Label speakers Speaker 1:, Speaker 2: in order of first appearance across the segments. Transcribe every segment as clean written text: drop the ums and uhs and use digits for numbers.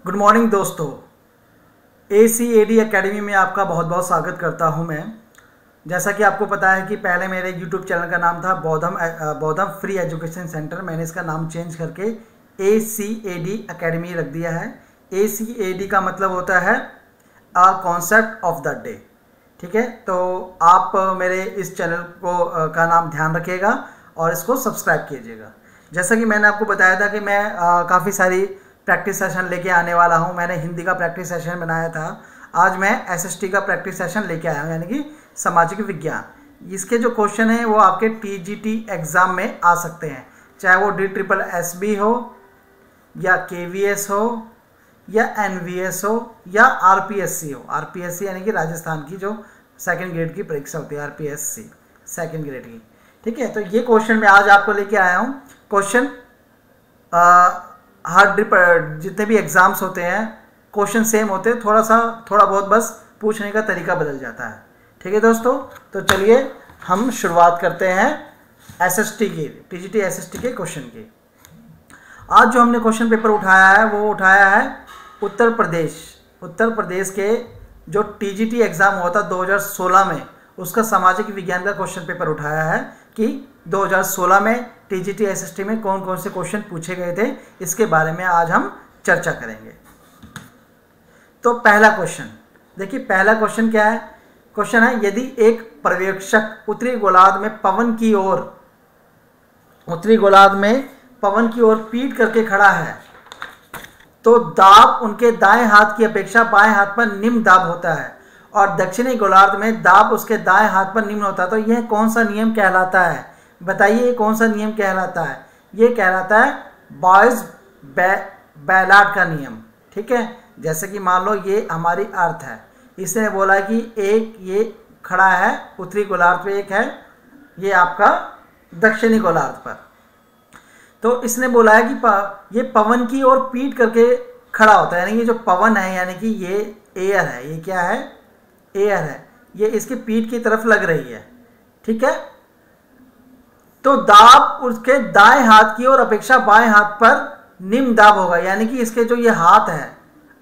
Speaker 1: Good morning दोस्तों। ACAD academy में आपका बहुत बहुत स्वागत करता हूं मैं। जैसा कि आपको पता है कि पहले मेरे यूट्यूब चैनल का नाम था बौद्धम फ्री एजुकेशन सेंटर। मैंने इसका नाम चेंज करके ACAD एकेडमी रख दिया है। ACAD का मतलब होता है a concept of the day. ठीक है, तो आप मेरे इस चैनल का नाम ध्यान रखिएगा और इसको सब्सक्राइब कीजिएगा। जैसा कि मैंने आपको बताया था कि मैं काफ़ी सारी प्रैक्टिस सेशन लेके आने वाला हूं। मैंने हिंदी का प्रैक्टिस सेशन बनाया था, आज मैं SST का प्रैक्टिस सेशन लेके आया हूं, यानी कि सामाजिक विज्ञान। इसके जो क्वेश्चन हैं वो आपके TGT एग्ज़ाम में आ सकते हैं, चाहे वो DSSB हो या KVS हो या NVS हो या RPSC हो। RPSC यानी कि राजस्थान की जो सेकेंड ग्रेड की परीक्षा होती है, RPSC सेकेंड ग्रेड की। ठीक है, तो ये क्वेश्चन मैं आज आपको लेके आया हूँ। क्वेश्चन हर जितने भी एग्ज़ाम्स होते हैं क्वेश्चन सेम होते हैं, थोड़ा बहुत बस पूछने का तरीका बदल जाता है। ठीक है दोस्तों, तो चलिए हम शुरुआत करते हैं SST की, TGT SST के क्वेश्चन की। आज जो हमने क्वेश्चन पेपर उठाया है वो उठाया है उत्तर प्रदेश के जो TGT एग्ज़ाम हुआ था 2016 में, उसका सामाजिक विज्ञान का क्वेश्चन पेपर उठाया है कि 2016 में TGT SST में कौन कौन से क्वेश्चन पूछे गए थे। इसके बारे में आज हम चर्चा करेंगे। तो पहला क्वेश्चन देखिए, पहला क्वेश्चन क्या है। क्वेश्चन है, यदि एक पर्यवेक्षक उत्तरी गोलार्ध में पवन की ओर पीठ करके खड़ा है तो दाब उनके दाएं हाथ की अपेक्षा बाएं हाथ पर निम्न दाब होता है और दक्षिणी गोलार्ध में दाब उसके दाएं हाथ पर निम्न होता है, तो यह कौन सा नियम कहलाता है? बताइए, ये कौन सा नियम कहलाता है? ये कहलाता है बॉयज बैलार्ड का नियम। ठीक है, जैसे कि मान लो ये हमारी अर्थ है, इसने बोला कि एक ये खड़ा है उत्तरी गोलार्ध पे, एक है ये आपका दक्षिणी गोलार्ध पर। तो इसने बोला है कि ये पवन की ओर पीठ करके खड़ा होता है, यानी कि जो पवन है यानी कि ये एयर है, ये क्या है? एयर है, ये इसकी पीठ की तरफ लग रही है। ठीक है, तो दाब उसके दाएं हाथ की ओर अपेक्षा बाएं हाथ पर निम्न दाब होगा, यानी कि इसके जो ये हाथ है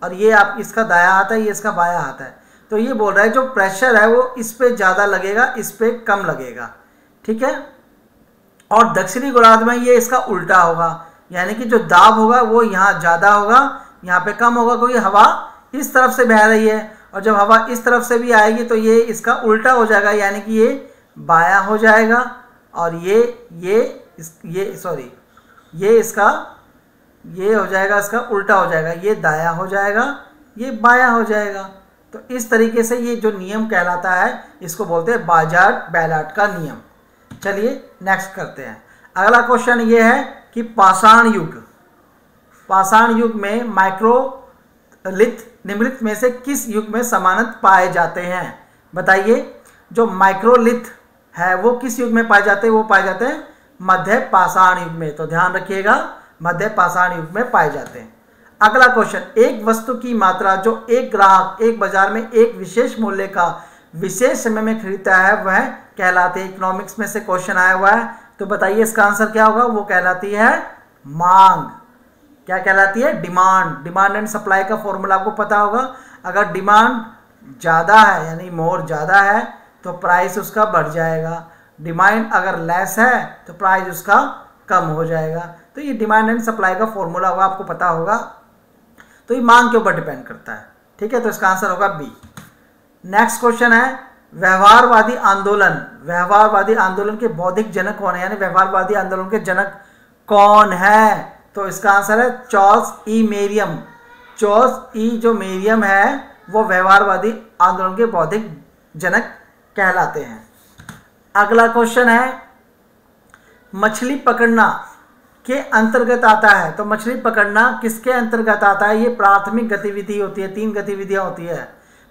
Speaker 1: और ये आप इसका दायां हाथ है, ये इसका बायां हाथ है, तो ये बोल रहा है जो प्रेशर है वो इस पे ज़्यादा लगेगा, इस पे कम लगेगा। ठीक है, और दक्षिणी गोलार्ध में ये इसका उल्टा होगा, यानी कि जो दाब होगा वो यहाँ ज़्यादा होगा, यहाँ पे कम होगा, क्योंकि हवा इस तरफ से बह रही है और जब हवा इस तरफ से भी आएगी तो ये इसका उल्टा हो जाएगा, यानी कि ये बायां हो जाएगा और ये हो जाएगा, इसका उल्टा हो जाएगा, ये दायां हो जाएगा, ये बायां हो जाएगा। तो इस तरीके से ये जो नियम कहलाता है इसको बोलते हैं बॉयज बैलार्ड का नियम। चलिए नेक्स्ट करते हैं। अगला क्वेश्चन ये है कि पाषाण युग में माइक्रोलिथ निम्नलिखित में से किस युग में समानत पाए जाते हैं? बताइए, जो माइक्रोलिथ है वो किस युग में पाए जाते हैं? वो पाए जाते हैं मध्य पाषाण युग में। तो ध्यान रखिएगा, मध्य पाषाण युग में पाए जाते हैं। अगला क्वेश्चन, एक वस्तु की मात्रा जो एक ग्राहक एक बाजार में एक विशेष मूल्य का विशेष समय में खरीदता है वह कहलाती है। इकोनॉमिक्स में से क्वेश्चन आया हुआ है, तो बताइए इसका आंसर क्या होगा? वो कहलाती है मांग। क्या कहलाती है? डिमांड एंड सप्लाई का फॉर्मूला आपको पता होगा। अगर डिमांड ज़्यादा है यानी मोर ज़्यादा है तो प्राइस उसका बढ़ जाएगा, डिमांड अगर लेस है तो प्राइस उसका कम हो जाएगा। तो ये डिमांड एंड सप्लाई का फॉर्मूला होगा, आपको पता होगा। तो ये मांग के ऊपर डिपेंड करता है। ठीक है, तो इसका आंसर होगा बी। नेक्स्ट क्वेश्चन है, व्यवहारवादी आंदोलन के बौद्धिक जनक कौन है? यानी व्यवहारवादी आंदोलन के जनक कौन है? तो इसका आंसर है चार्ल्स ई मेरियम। चार्ल्स ई जो मेरियम है वो व्यवहारवादी आंदोलन के बौद्धिक जनक कहलाते हैं। अगला क्वेश्चन है, मछली पकड़ना के अंतर्गत आता है। तो मछली पकड़ना किसके अंतर्गत आता है? ये प्राथमिक गतिविधि होती है, 3 गतिविधियां होती है,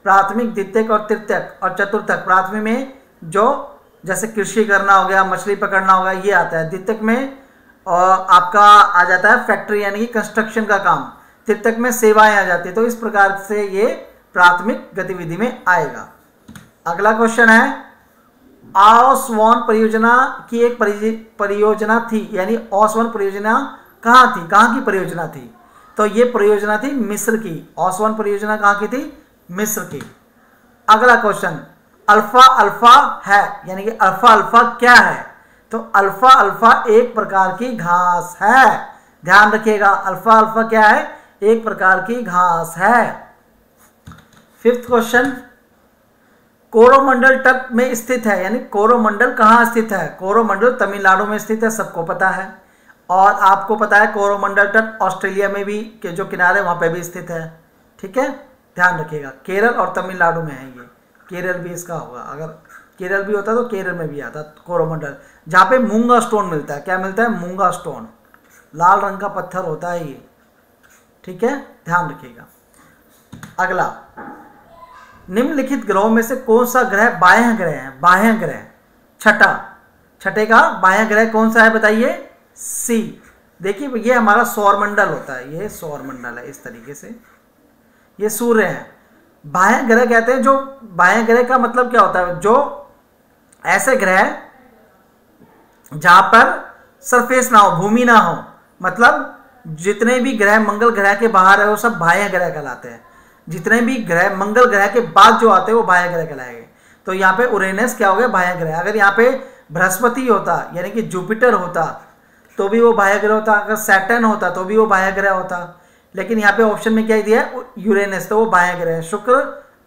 Speaker 1: प्राथमिक, द्वितीयक और तृतीयक और चतुर्थक। प्राथमिक में जो जैसे कृषि करना हो गया, मछली पकड़ना होगा, ये आता है। द्वितीयक में और आपका आ जाता है फैक्ट्री यानी कि कंस्ट्रक्शन का काम। तृतीयक में सेवाएं आ जाती है। तो इस प्रकार से ये प्राथमिक गतिविधि में आएगा। अगला क्वेश्चन है, ऑसवान परियोजना की एक परियोजना थी, यानी ऑसवान परियोजना कहाँ थी? कहाँ की परियोजना थी? तो ये परियोजना थी मिस्र की। ओसवान परियोजना कहाँ की थी? मिस्र की। अगला क्वेश्चन, अल्फा अल्फा है यानी कि अल्फा अल्फा क्या है? तो अल्फा अल्फा एक प्रकार की घास है। ध्यान रखिएगा, अल्फा अल्फा क्या है? एक प्रकार की घास है। फिफ्थ क्वेश्चन, कोरोमंडल तट में स्थित है, यानी कोरोमंडल कहाँ स्थित है? कोरोमंडल तमिलनाडु में स्थित है, सबको पता है। और आपको पता है कोरोमंडल तट ऑस्ट्रेलिया में भी के जो किनारे वहाँ पे भी स्थित है। ठीक है, ध्यान रखिएगा। केरल और तमिलनाडु में है ये, केरल भी इसका होगा। अगर केरल भी होता तो केरल में भी आता कोरोमंडल, जहाँ पे मूंगा स्टोन मिलता है। क्या मिलता है? मूंगा स्टोन, लाल रंग का पत्थर होता है ये। ठीक है, ध्यान रखिएगा। अगला, निम्नलिखित ग्रहों में से कौन सा ग्रह बाह्य ग्रह है? बाह्य ग्रह, छठे का बाह्य ग्रह कौन सा है बताइए? सी। देखिए ये हमारा सौरमंडल होता है, ये सौरमंडल है इस तरीके से, ये सूर्य है। बाह्य ग्रह कहते हैं, जो बाह्य ग्रह का मतलब क्या होता है? जो ऐसे ग्रह जहां पर सरफेस ना हो, भूमि ना हो, मतलब जितने भी ग्रह मंगल ग्रह के बाहर है वो सब बाह्य ग्रह कहलाते हैं। जितने भी ग्रह मंगल ग्रह के बाद जो आते हैं वो बाह्य ग्रह कहलाएंगे। तो यहाँ पे उरेनस क्या हो गया? बाह्य ग्रह। अगर यहाँ पे बृहस्पति होता यानी कि जुपिटर होता तो भी वो बाह्य ग्रह होता, अगर सैटर्न होता तो भी वो बाह्य ग्रह होता। लेकिन यहाँ पे ऑप्शन में क्या दिया है? यूरेनस, तो वो बाह्य ग्रह है। शुक्र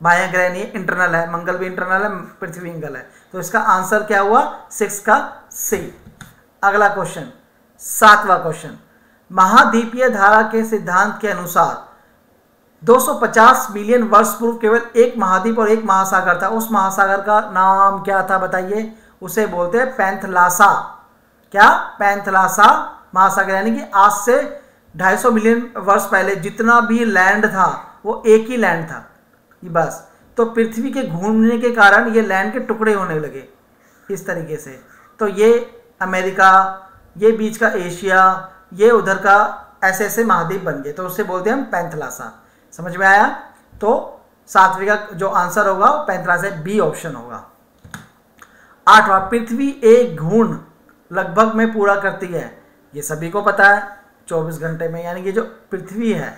Speaker 1: बाह्य ग्रह नहीं है, इंटरनल है। मंगल भी इंटरनल है, पृथ्वी इंगल है। तो इसका आंसर क्या हुआ? 6 का सी। अगला क्वेश्चन, 7वां क्वेश्चन, महाद्वीपीय धारा के सिद्धांत के अनुसार 250 मिलियन वर्ष पूर्व केवल एक महाद्वीप और एक महासागर था। उस महासागर का नाम क्या था बताइए? उसे बोलते हैं पैंथलासा। क्या? पैंथलासा महासागर। यानी कि आज से 250 मिलियन वर्ष पहले जितना भी लैंड था वो एक ही लैंड था बस। तो पृथ्वी के घूमने के कारण ये लैंड के टुकड़े होने लगे इस तरीके से। तो ये अमेरिका, ये बीच का एशिया, ये उधर का, ऐसे ऐसे महाद्वीप बन गए। तो उससे बोलते हैं हम पैंथलासा। समझ में आया? तो 7वीं का जो आंसर होगा पैंथलासा, बी ऑप्शन होगा। 8वां, पृथ्वी एक घूर्ण लगभग में पूरा करती है। ये सभी को पता है, 24 घंटे में। यानी कि जो पृथ्वी है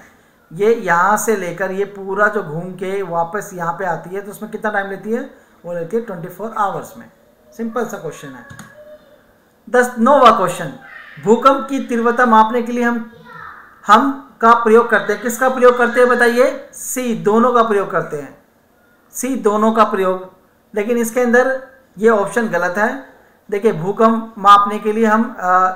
Speaker 1: ये यहाँ से लेकर ये पूरा जो घूम के वापस यहाँ पे आती है तो उसमें कितना टाइम लेती है? वो लेती है 24 आवर्स में। सिंपल सा क्वेश्चन है। 9वां क्वेश्चन, भूकंप की तीव्रता मापने के लिए हम का प्रयोग करते हैं। किसका प्रयोग करते हैं बताइए? सी, दोनों का प्रयोग करते हैं। सी, दोनों का प्रयोग। लेकिन इसके अंदर ये ऑप्शन गलत है। देखिए, भूकंप मापने के लिए हम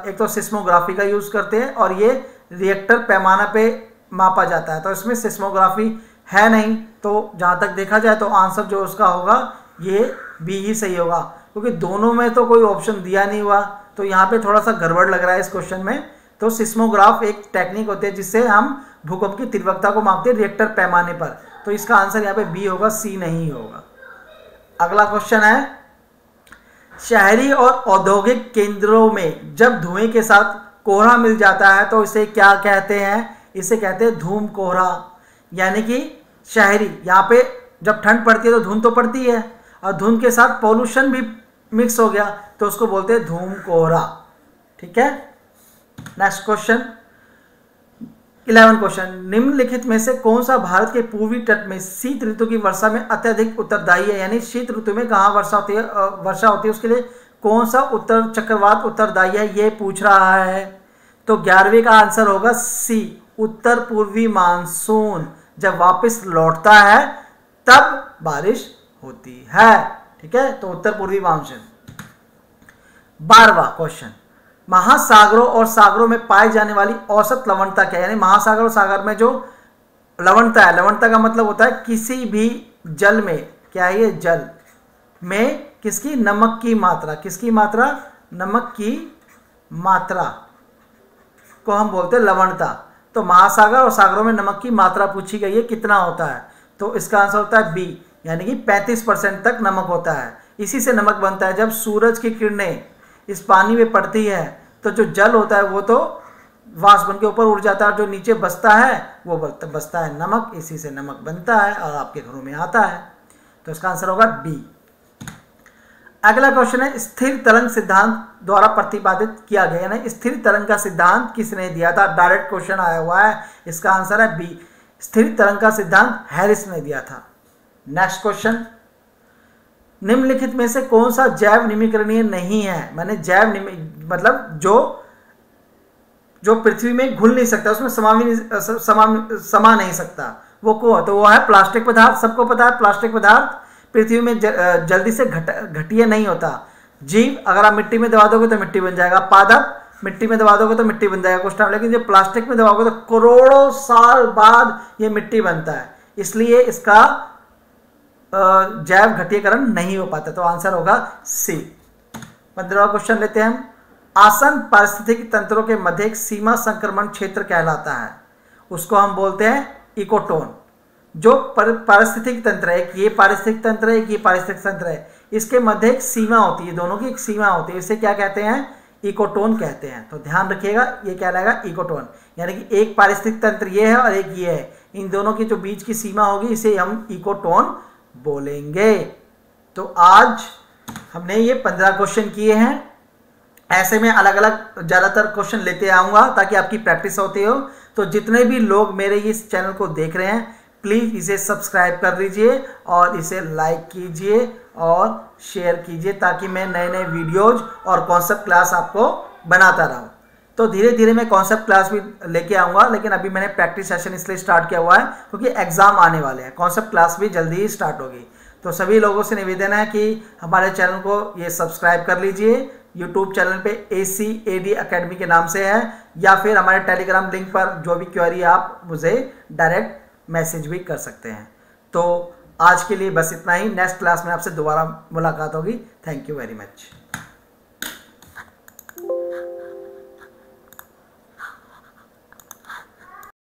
Speaker 1: एक तो सिस्मोग्राफी का यूज़ करते हैं और ये रिएक्टर पैमाना पे मापा जाता है। तो इसमें सिस्मोग्राफी है नहीं। तो जहाँ तक देखा जाए तो आंसर जो उसका होगा ये बी ही सही होगा, क्योंकि दोनों में तो कोई ऑप्शन दिया नहीं हुआ। तो यहाँ पे थोड़ा सा गड़बड़ लग रहा है इस क्वेश्चन में। तो सिस्मोग्राफ एक टेक्निक होती है जिससे हम भूकंप की तीव्रता को मापते हैं रिएक्टर पैमाने पर। तो इसका आंसर यहाँ पे बी होगा, सी नहीं होगा। अगला क्वेश्चन है, शहरी और औद्योगिक केंद्रों में जब धुएं के साथ कोहरा मिल जाता है तो इसे क्या कहते हैं? इसे कहते हैं धूम कोहरा। यानी कि शहरी, यहाँ पे जब ठंड पड़ती है तो धुंध तो पड़ती है और धुंध के साथ पॉल्यूशन भी मिक्स हो गया तो उसको बोलते हैं धूम कोहरा। ठीक है, नेक्स्ट क्वेश्चन, 11 क्वेश्चन, निम्नलिखित में से कौन सा भारत के पूर्वी तट में शीत ऋतु की वर्षा में अत्यधिक उत्तरदायी है? यानी शीत ऋतु में कहाँ वर्षा होती है उसके लिए कौन सा उत्तर चक्रवात उत्तरदायी है, ये पूछ रहा है। तो 11वीं का आंसर होगा सी, उत्तर पूर्वी मानसून जब वापस लौटता है तब बारिश होती है। ठीक है, तो उत्तर पूर्वी मानसून। 12वां क्वेश्चन, महासागरों और सागरों में पाई जाने वाली औसत लवणता क्या है? यानी महासागर और सागर में जो लवणता है, लवणता का मतलब होता है किसी भी जल में, क्या है ये? जल में किसकी? नमक की मात्रा। किसकी मात्रा? नमक की मात्रा को हम बोलते हैं लवणता। तो महासागर और सागरों में नमक की मात्रा पूछी गई है, कितना होता है? तो इसका आंसर होता है बी, यानी कि 35% तक नमक होता है। इसी से नमक बनता है। जब सूरज की किरणें इस पानी में पड़ती है तो जो जल होता है वो तो वाष्प बन के ऊपर उड़ जाता है, जो नीचे बसता है वो बसता है नमक। इसी से नमक बनता है और आपके घरों में आता है। तो इसका आंसर होगा बी। अगला क्वेश्चन है स्थिर तरंग सिद्धांत द्वारा प्रतिपादित किया गया, यानी स्थिर तरंग का सिद्धांत किसने दिया था? डायरेक्ट क्वेश्चन आया हुआ है, इसका आंसर है बी, स्थिर तरंग का सिद्धांत हैरिस ने दिया था। नेक्स्ट क्वेश्चन, निम्नलिखित में से कौन सा जैव निमीकरणीय नहीं है? मैंने मतलब जो पृथ्वी में घुल नहीं सकता, उसमें समा नहीं सकता, वो को तो वो है प्लास्टिक पदार्थ। सबको पता है प्लास्टिक पदार्थ पृथ्वी में जल्दी से घटिया नहीं होता। जीव अगर आप मिट्टी में दबा दोगे तो मिट्टी बन जाएगा, पादप मिट्टी में दबा दोगे तो मिट्टी बन जाएगा कुछ टाइम, लेकिन जब प्लास्टिक में दबाओगे तो करोड़ों साल बाद ये मिट्टी बनता है, इसलिए इसका जैव घटीकरण नहीं हो पाता। तो आंसर होगा सी। 15वां क्वेश्चन लेते हैं हम। आसन पारिस्थितिकी तंत्रों के मध्य एक सीमा संक्रमण क्षेत्र कहलाता है, उसको हम बोलते हैं इकोटोन। जो पारिस्थितिक तंत्र है, एक ये पारिस्थितिक तंत्र है, एक ये पारिस्थितिक तंत्र है, इसके मध्य एक सीमा होती है, दोनों की एक सीमा होती है, इसे क्या कहते हैं? इकोटोन कहते हैं। तो ध्यान रखिएगा, ये कहलाएगा इकोटोन, यानी कि एक पारिस्थितिक तंत्र ये है और एक ये है, इन दोनों की जो बीच की सीमा होगी इसे हम इकोटोन बोलेंगे। तो आज हमने ये 15 क्वेश्चन किए हैं, ऐसे में अलग अलग ज़्यादातर क्वेश्चन लेते आऊँगा ताकि आपकी प्रैक्टिस होती हो। तो जितने भी लोग मेरे इस चैनल को देख रहे हैं, प्लीज़ इसे सब्सक्राइब कर लीजिए और इसे लाइक कीजिए और शेयर कीजिए, ताकि मैं नए नए वीडियोज़ और कॉन्सेप्ट क्लास आपको बनाता रहूँ। तो धीरे धीरे मैं कॉन्सेप्ट क्लास भी लेके आऊँगा, लेकिन अभी मैंने प्रैक्टिस सेशन इसलिए स्टार्ट किया हुआ है क्योंकि एग्ज़ाम आने वाले हैं, कॉन्सेप्ट क्लास भी जल्दी ही स्टार्ट होगी। तो सभी लोगों से निवेदन है कि हमारे चैनल को ये सब्सक्राइब कर लीजिए। यूट्यूब चैनल पे ACAD अकेडमी के नाम से है, या फिर हमारे टेलीग्राम लिंक पर जो भी क्वेरी आप मुझे डायरेक्ट मैसेज भी कर सकते हैं। तो आज के लिए बस इतना ही, नेक्स्ट क्लास में आपसे दोबारा मुलाकात होगी। Thank you very much.